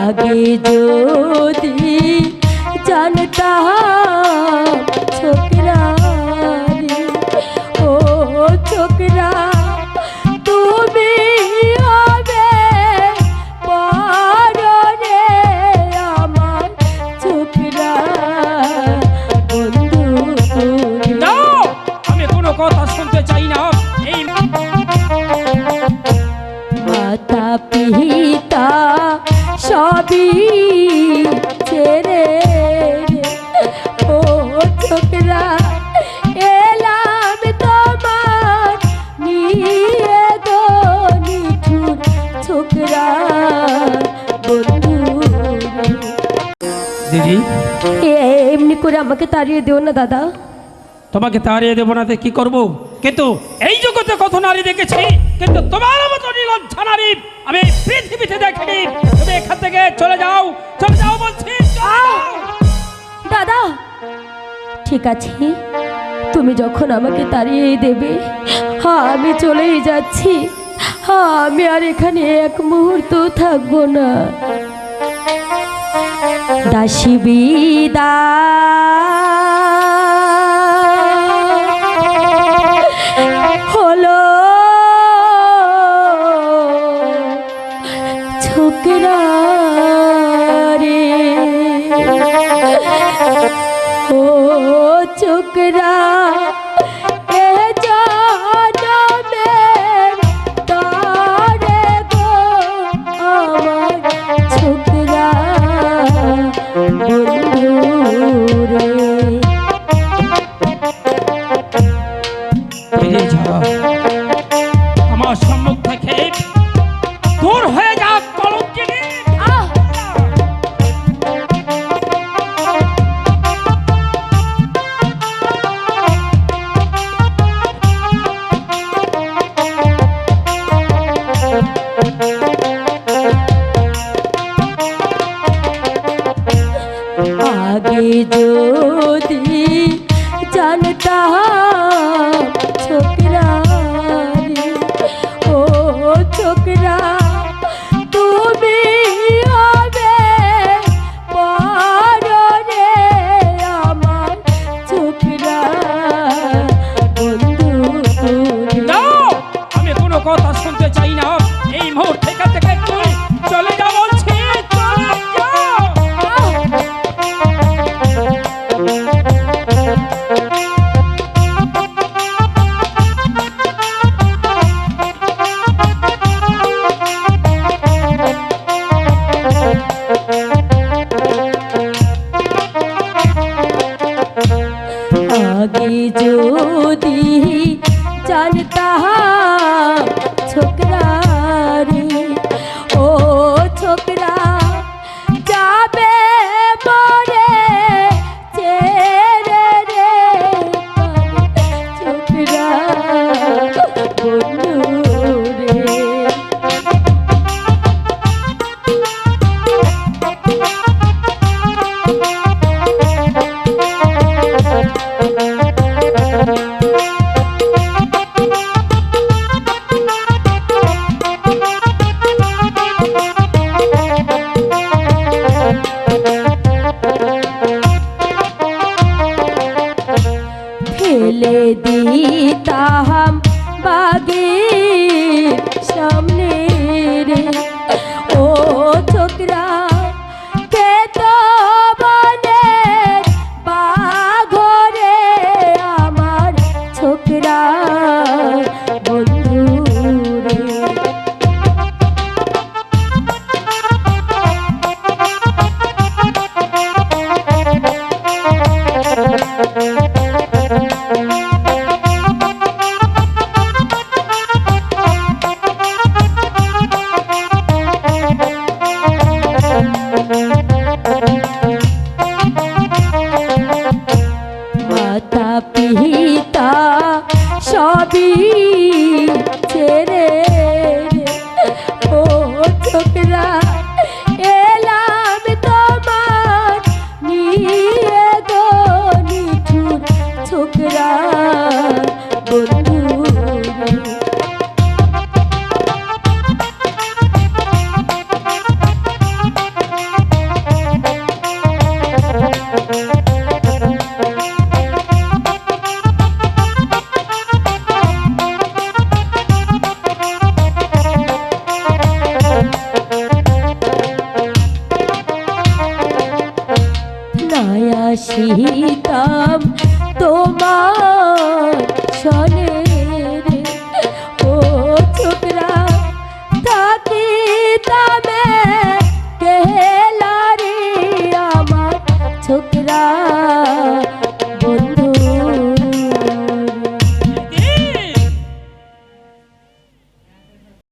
আগে যদি জানতাম ছোকরা রে, ও ছোকরা তুমি হবে বড় রে আমার ছোকরা বন্ধু। আমি কোনো কথা শুনতে চাই না। এই মাতা পিতা সবই ছেড়ে ও ছোকরা এলাম তোমার নিয়ে গো নিঠুর ছোকরা বন্ধু। দিদি, এমনি করে আমাকে তাড়িয়ে দিও না দাদা। তোমাকে তাড়িয়ে দেবো না কি করবো? কিন্তু এই জগতে কত নারী দেখেছি, কিন্তু তোমার মতো নির্লজ্জা নারী আমি পৃথিবীতে দেখিনি। তুমি এখান থেকে চলে যাও, চলে যাও বলছি। দাদা ঠিক আছে, তুমি যখন আমাকে তাড়িয়ে দেবে আমি চলেই যাচ্ছি। আমি আর এখানে এক মুহূর্ত থাকবো না। দাসী বিদায় হলো ছোকরা রে, ও ছোকরা এ জনমের তরে গো আমার ছোকরা বন্ধু রে। বেরিয়ে যাও আমার সম্মুখ থেকে, দূর হয়ে যা কলঙ্কিনী। আগে যদি জানতাম ছোকরা রে, ও ছোকরা তুমি হবে বড় রে আমার ছোকরা বন্ধু রে। আমি কোনো কথা শুনতে চাই না। এই মুহূর্তে এখান থেকে তুই চলে যা বলছি, চলে যা। আগে যদি জানতাম ছোকরা রে, ও ছোকরা যাবে মরে ছেড়ে রে ছোকরা বন্ধু রে। ফেলে দিতাম বাগের সামনে রে, ও ছোকরা খেত বনের বাঘরে আমার ছোকরা বন্ধু রে। মাতা পিতা সবই ছেড়ে ও ছোকরা এলাম তোমার নিয়ে গো নিঠুর ছোকরা বন্ধু রে। আসিতাম তোমার শনে